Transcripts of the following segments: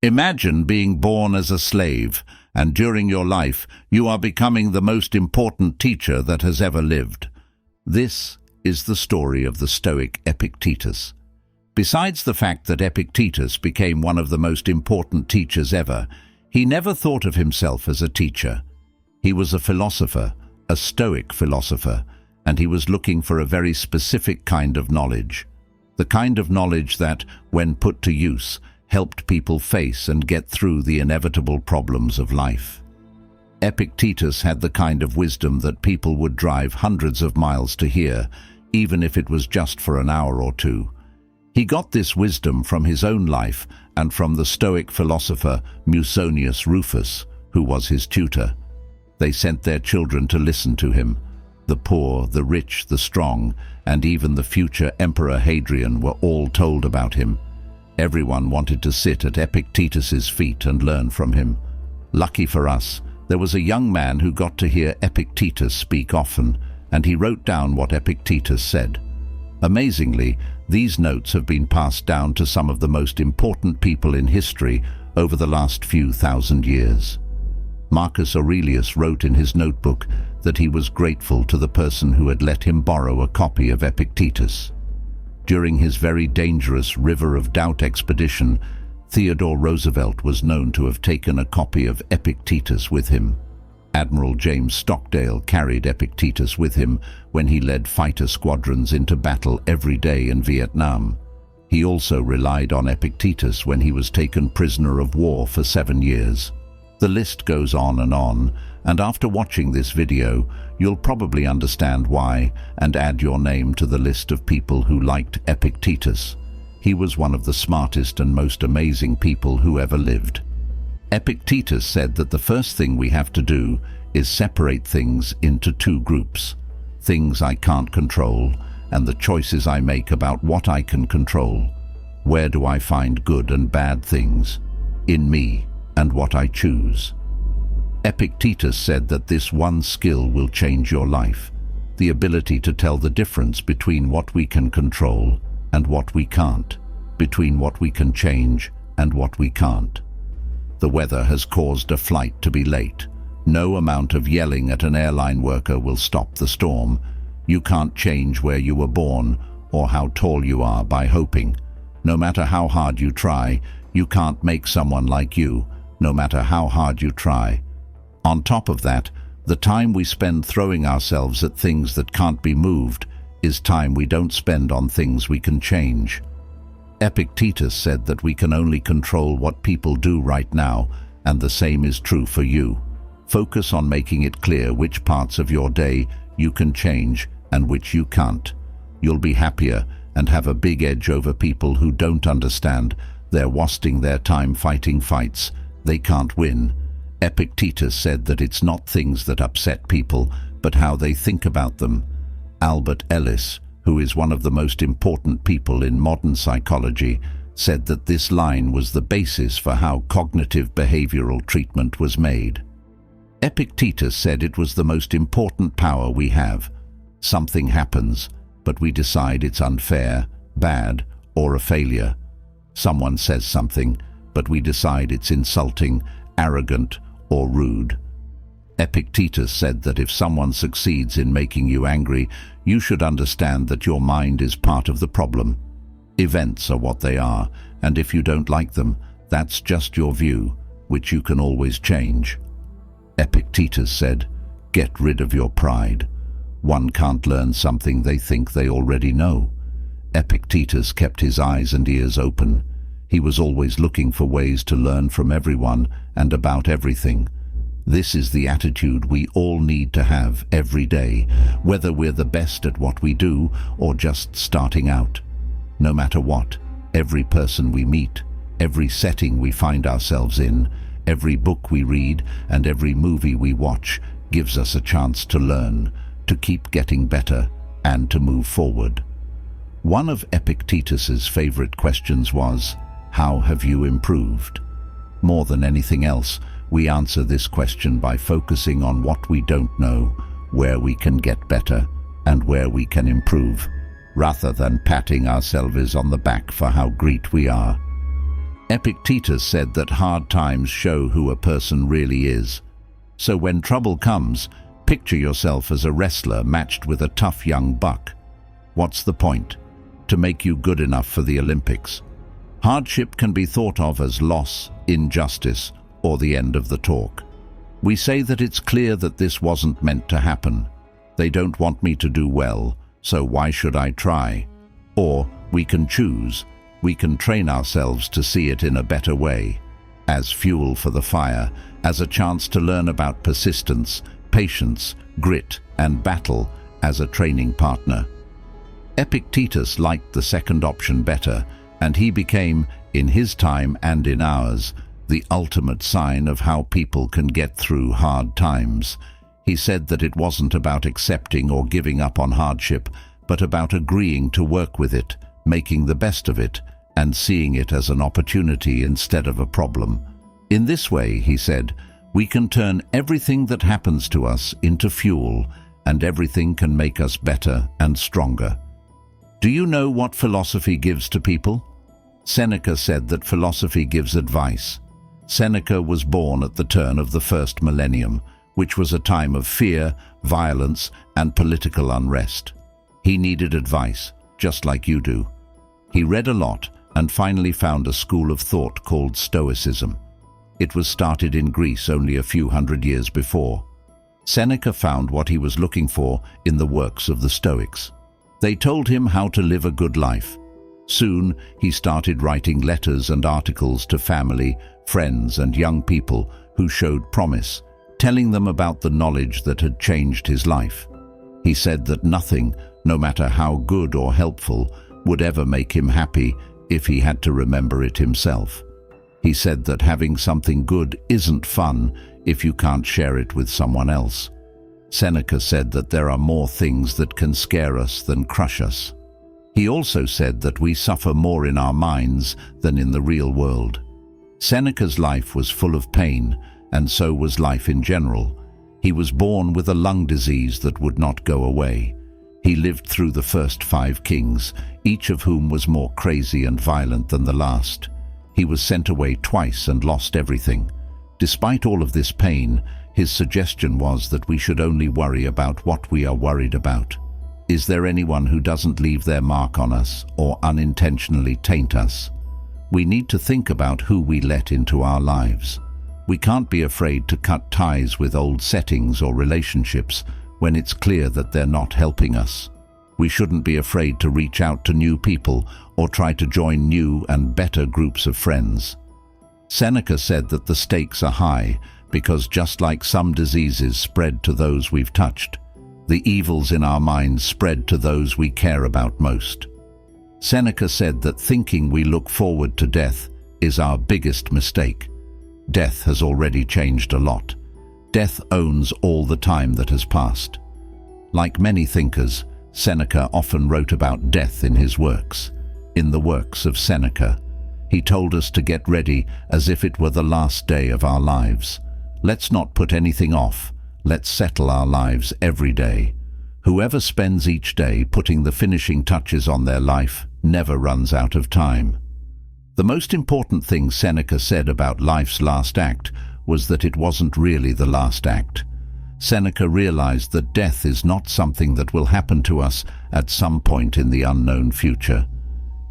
Imagine being born as a slave, and during your life you are becoming the most important teacher that has ever lived. This is the story of the Stoic Epictetus. Besides the fact that Epictetus became one of the most important teachers ever, he never thought of himself as a teacher. He was a philosopher, a Stoic philosopher, and he was looking for a very specific kind of knowledge. The kind of knowledge that, when put to use, helped people face and get through the inevitable problems of life. Epictetus had the kind of wisdom that people would drive hundreds of miles to hear, even if it was just for an hour or two. He got this wisdom from his own life and from the Stoic philosopher Musonius Rufus, who was his tutor. They sent their children to listen to him. The poor, the rich, the strong, and even the future Emperor Hadrian were all told about him. Everyone wanted to sit at Epictetus's feet and learn from him. Lucky for us, there was a young man who got to hear Epictetus speak often, and he wrote down what Epictetus said. Amazingly, these notes have been passed down to some of the most important people in history over the last few thousand years. Marcus Aurelius wrote in his notebook that he was grateful to the person who had let him borrow a copy of Epictetus. During his very dangerous River of Doubt expedition, Theodore Roosevelt was known to have taken a copy of Epictetus with him. Admiral James Stockdale carried Epictetus with him when he led fighter squadrons into battle every day in Vietnam. He also relied on Epictetus when he was taken prisoner of war for 7 years. The list goes on, and after watching this video, you'll probably understand why and add your name to the list of people who liked Epictetus. He was one of the smartest and most amazing people who ever lived. Epictetus said that the first thing we have to do is separate things into two groups: things I can't control and the choices I make about what I can control. Where do I find good and bad things? In me and what I choose. Epictetus said that this one skill will change your life: the ability to tell the difference between what we can control and what we can't, between what we can change and what we can't. The weather has caused a flight to be late. No amount of yelling at an airline worker will stop the storm. You can't change where you were born or how tall you are by hoping. No matter how hard you try, you can't make someone like you, no matter how hard you try. On top of that, the time we spend throwing ourselves at things that can't be moved is time we don't spend on things we can change. Epictetus said that we can only control what people do right now, and the same is true for you. Focus on making it clear which parts of your day you can change and which you can't. You'll be happier and have a big edge over people who don't understand. They're wasting their time fighting fights they can't win. Epictetus said that it's not things that upset people, but how they think about them. Albert Ellis, who is one of the most important people in modern psychology, said that this line was the basis for how cognitive behavioral treatment was made. Epictetus said it was the most important power we have. Something happens, but we decide it's unfair, bad, or a failure. Someone says something, but we decide it's insulting, arrogant, or rude. Epictetus said that if someone succeeds in making you angry, you should understand that your mind is part of the problem. Events are what they are, and if you don't like them, that's just your view, which you can always change. Epictetus said, "Get rid of your pride. One can't learn something they think they already know." Epictetus kept his eyes and ears open. He was always looking for ways to learn from everyone and about everything. This is the attitude we all need to have every day, whether we're the best at what we do or just starting out. No matter what, every person we meet, every setting we find ourselves in, every book we read, and every movie we watch gives us a chance to learn, to keep getting better, and to move forward. One of Epictetus's favorite questions was, "How have you improved?" More than anything else, we answer this question by focusing on what we don't know, where we can get better, and where we can improve, rather than patting ourselves on the back for how great we are. Epictetus said that hard times show who a person really is. So when trouble comes, picture yourself as a wrestler matched with a tough young buck. What's the point? To make you good enough for the Olympics. Hardship can be thought of as loss, injustice, or the end of the talk. We say that it's clear that this wasn't meant to happen. They don't want me to do well, so why should I try? Or we can choose. We can train ourselves to see it in a better way, as fuel for the fire, as a chance to learn about persistence, patience, grit, and battle as a training partner. Epictetus liked the second option better, and he became, in his time and in ours, the ultimate sign of how people can get through hard times. He said that it wasn't about accepting or giving up on hardship, but about agreeing to work with it, making the best of it, and seeing it as an opportunity instead of a problem. In this way, he said, we can turn everything that happens to us into fuel, and everything can make us better and stronger. Do you know what philosophy gives to people? Seneca said that philosophy gives advice. Seneca was born at the turn of the first millennium, which was a time of fear, violence, and political unrest. He needed advice, just like you do. He read a lot and finally found a school of thought called Stoicism. It was started in Greece only a few hundred years before. Seneca found what he was looking for in the works of the Stoics. They told him how to live a good life. Soon, he started writing letters and articles to family, friends, and young people who showed promise, telling them about the knowledge that had changed his life. He said that nothing, no matter how good or helpful, would ever make him happy if he had to remember it himself. He said that having something good isn't fun if you can't share it with someone else. Seneca said that there are more things that can scare us than crush us. He also said that we suffer more in our minds than in the real world. Seneca's life was full of pain, and so was life in general. He was born with a lung disease that would not go away. He lived through the first 5 kings, each of whom was more crazy and violent than the last. He was sent away twice and lost everything. Despite all of this pain, his suggestion was that we should only worry about what we are worried about. Is there anyone who doesn't leave their mark on us or unintentionally taint us? We need to think about who we let into our lives. We can't be afraid to cut ties with old settings or relationships when it's clear that they're not helping us. We shouldn't be afraid to reach out to new people or try to join new and better groups of friends. Seneca said that the stakes are high because just like some diseases spread to those we've touched, the evils in our minds spread to those we care about most. Seneca said that thinking we look forward to death is our biggest mistake. Death has already changed a lot. Death owns all the time that has passed. Like many thinkers, Seneca often wrote about death in his works. In the works of Seneca, he told us to get ready as if it were the last day of our lives. Let's not put anything off. Let's settle our lives every day. Whoever spends each day putting the finishing touches on their life never runs out of time. The most important thing Seneca said about life's last act was that it wasn't really the last act. Seneca realized that death is not something that will happen to us at some point in the unknown future.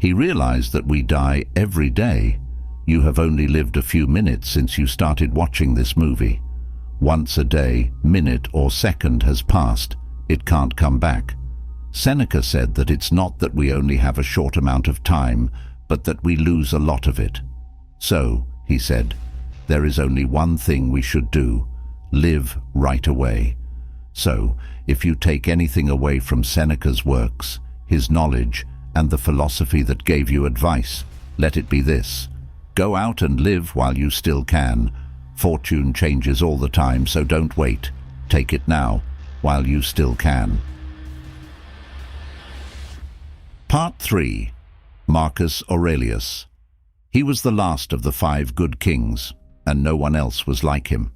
He realized that we die every day. You have only lived a few minutes since you started watching this movie. Once a day, minute or second has passed. It can't come back. Seneca said that it's not that we only have a short amount of time, but that we lose a lot of it. So, he said, there is only one thing we should do: live right away. So, if you take anything away from Seneca's works, his knowledge, and the philosophy that gave you advice, let it be this: go out and live while you still can. Fortune changes all the time, so don't wait. Take it now, while you still can. Part 3. Marcus Aurelius. He was the last of the 5 good kings, and no one else was like him.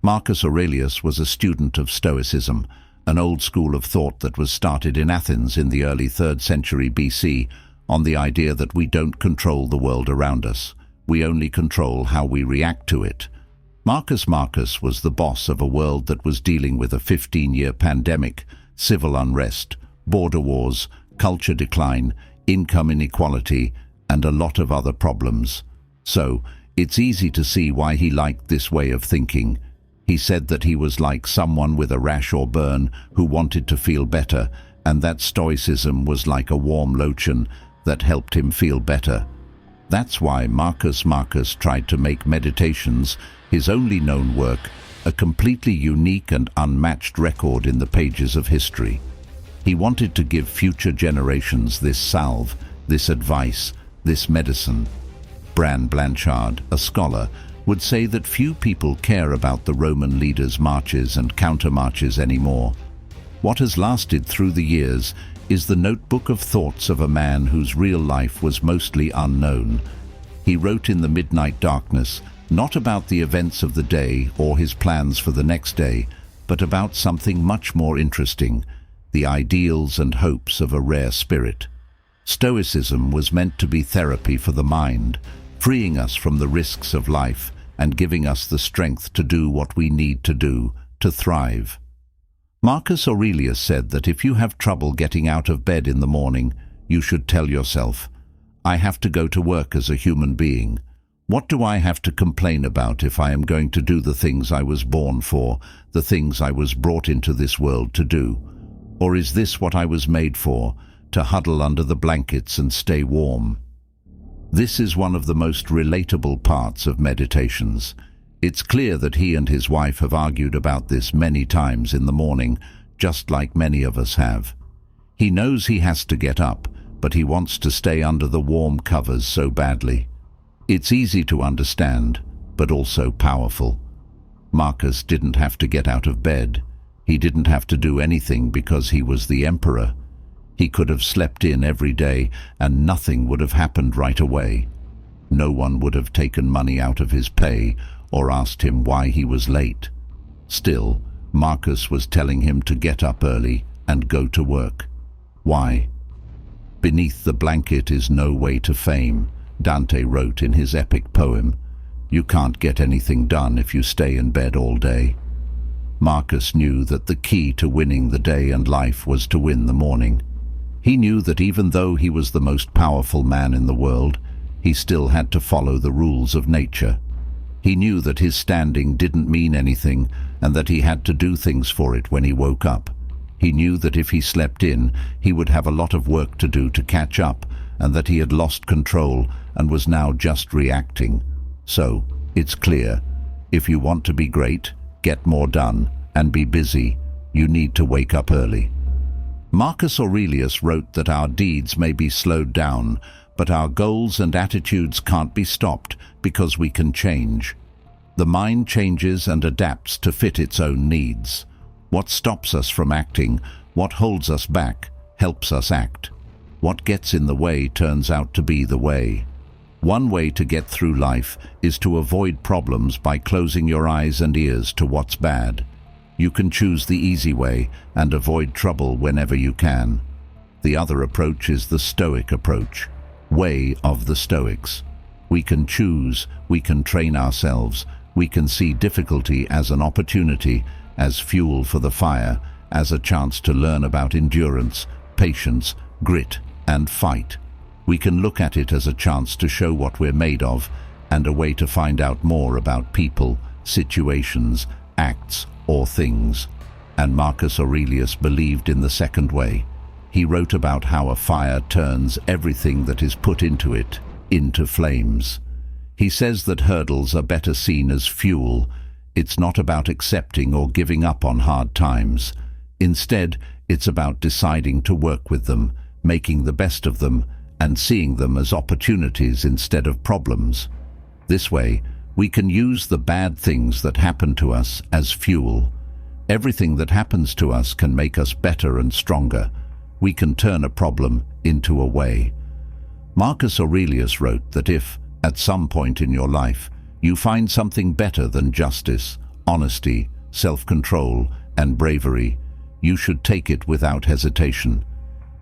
Marcus Aurelius was a student of Stoicism, an old school of thought that was started in Athens in the early 3rd century BC on the idea that we don't control the world around us. We only control how we react to it. Marcus Marcus was the boss of a world that was dealing with a 15-year pandemic, civil unrest, border wars, culture decline, income inequality, and a lot of other problems. So, it's easy to see why he liked this way of thinking. He said that he was like someone with a rash or burn who wanted to feel better, and that Stoicism was like a warm lotion that helped him feel better. That's why Marcus Marcus tried to make Meditations, his only known work, a completely unique and unmatched record in the pages of history. He wanted to give future generations this salve, this advice, this medicine. Bran Blanchard, a scholar, would say that few people care about the Roman leaders' marches and countermarches anymore. What has lasted through the years is the notebook of thoughts of a man whose real life was mostly unknown. He wrote in the midnight darkness, not about the events of the day or his plans for the next day, but about something much more interesting, the ideals and hopes of a rare spirit. Stoicism was meant to be therapy for the mind, freeing us from the risks of life and giving us the strength to do what we need to do to thrive. Marcus Aurelius said that if you have trouble getting out of bed in the morning, you should tell yourself, "I have to go to work as a human being. What do I have to complain about if I am going to do the things I was born for, the things I was brought into this world to do? Or is this what I was made for, to huddle under the blankets and stay warm?" This is one of the most relatable parts of Meditations. It's clear that he and his wife have argued about this many times in the morning, just like many of us have. He knows he has to get up, but he wants to stay under the warm covers so badly. It's easy to understand, but also powerful. Marcus didn't have to get out of bed. He didn't have to do anything because he was the emperor. He could have slept in every day and nothing would have happened right away. No one would have taken money out of his pay or asked him why he was late. Still, Marcus was telling him to get up early and go to work. Why? "Beneath the blanket is no way to fame," Dante wrote in his epic poem. You can't get anything done if you stay in bed all day. Marcus knew that the key to winning the day and life was to win the morning. He knew that even though he was the most powerful man in the world, he still had to follow the rules of nature. He knew that his standing didn't mean anything and that he had to do things for it when he woke up. He knew that if he slept in, he would have a lot of work to do to catch up and that he had lost control and was now just reacting. So, it's clear, if you want to be great, get more done, and be busy, you need to wake up early. Marcus Aurelius wrote that our deeds may be slowed down, but our goals and attitudes can't be stopped because we can change. The mind changes and adapts to fit its own needs. What stops us from acting, what holds us back, helps us act. What gets in the way turns out to be the way. One way to get through life is to avoid problems by closing your eyes and ears to what's bad. You can choose the easy way and avoid trouble whenever you can. The other approach is the Stoic approach, way of the Stoics. We can choose, we can train ourselves, we can see difficulty as an opportunity, as fuel for the fire, as a chance to learn about endurance, patience, grit, and fight. We can look at it as a chance to show what we're made of and a way to find out more about people, situations, acts, or things. And Marcus Aurelius believed in the second way. He wrote about how a fire turns everything that is put into it into flames. He says that hurdles are better seen as fuel. It's not about accepting or giving up on hard times. Instead, it's about deciding to work with them, making the best of them, and seeing them as opportunities instead of problems. This way, we can use the bad things that happen to us as fuel. Everything that happens to us can make us better and stronger. We can turn a problem into a way. Marcus Aurelius wrote that if, at some point in your life, you find something better than justice, honesty, self-control, and bravery, you should take it without hesitation.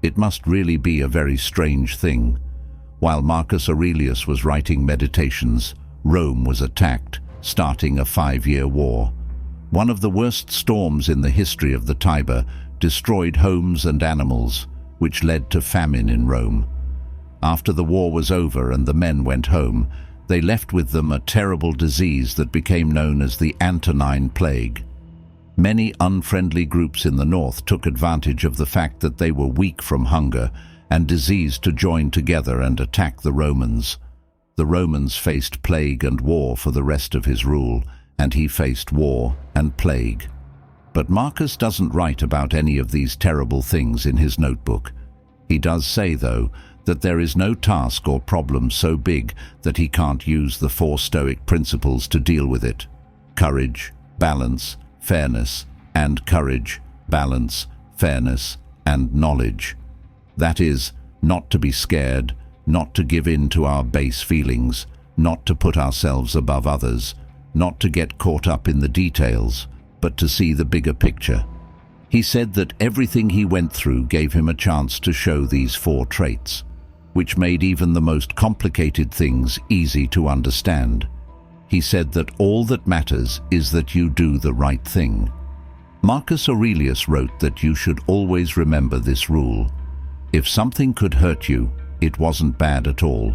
It must really be a very strange thing. While Marcus Aurelius was writing Meditations, Rome was attacked, starting a 5-year war. One of the worst storms in the history of the Tiber destroyed homes and animals, which led to famine in Rome. After the war was over and the men went home, they left with them a terrible disease that became known as the Antonine Plague. Many unfriendly groups in the north took advantage of the fact that they were weak from hunger and disease to join together and attack the Romans. The Romans faced plague and war for the rest of his rule, and he faced war and plague. But Marcus doesn't write about any of these terrible things in his notebook. He does say, though, that there is no task or problem so big that he can't use the 4 Stoic principles to deal with it: courage, balance, fairness, and courage, balance, fairness, and knowledge. That is, not to be scared, not to give in to our base feelings, not to put ourselves above others, not to get caught up in the details, but to see the bigger picture. He said that everything he went through gave him a chance to show these 4 traits, which made even the most complicated things easy to understand. He said that all that matters is that you do the right thing. Marcus Aurelius wrote that you should always remember this rule: if something could hurt you, it wasn't bad at all.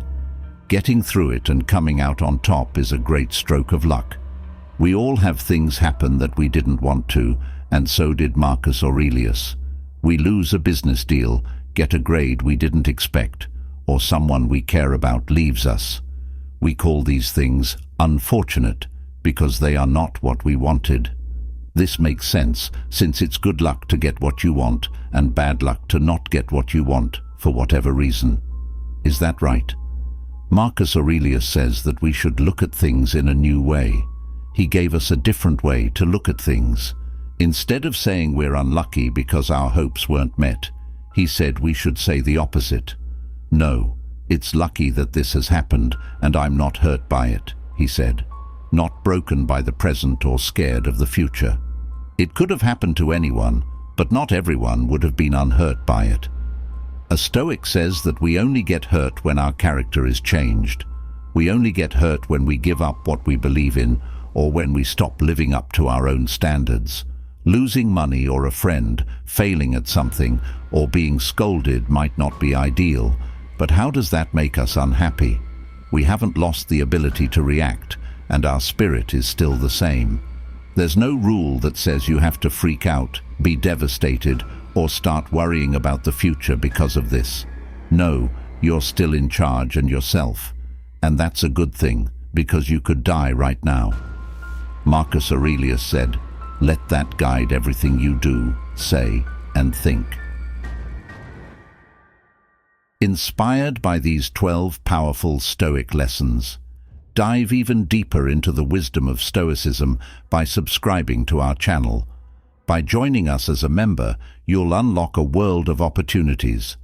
Getting through it and coming out on top is a great stroke of luck. We all have things happen that we didn't want to, and so did Marcus Aurelius. We lose a business deal, get a grade we didn't expect, or someone we care about leaves us. We call these things unfortunate because they are not what we wanted. This makes sense, since it's good luck to get what you want and bad luck to not get what you want for whatever reason. Is that right? Marcus Aurelius says that we should look at things in a new way. He gave us a different way to look at things. Instead of saying we're unlucky because our hopes weren't met, he said we should say the opposite. No, it's lucky that this has happened, and I'm not hurt by it, he said. Not broken by the present or scared of the future. It could have happened to anyone, but not everyone would have been unhurt by it. A Stoic says that we only get hurt when our character is changed. We only get hurt when we give up what we believe in, or when we stop living up to our own standards. Losing money or a friend, failing at something, or being scolded might not be ideal, but how does that make us unhappy? We haven't lost the ability to react, and our spirit is still the same. There's no rule that says you have to freak out, be devastated, or start worrying about the future because of this. No, you're still in charge and yourself. And that's a good thing, because you could die right now. Marcus Aurelius said, "Let that guide everything you do, say, and think." Inspired by these 12 powerful Stoic lessons, dive even deeper into the wisdom of Stoicism by subscribing to our channel. By joining us as a member, you'll unlock a world of opportunities.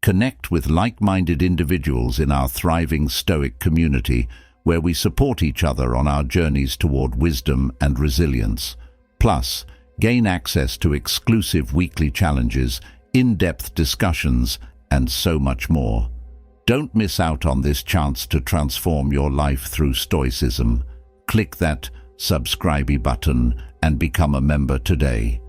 Connect with like-minded individuals in our thriving Stoic community, where we support each other on our journeys toward wisdom and resilience. Plus, gain access to exclusive weekly challenges, in-depth discussions, and so much more. Don't miss out on this chance to transform your life through Stoicism. Click that subscribe button and become a member today.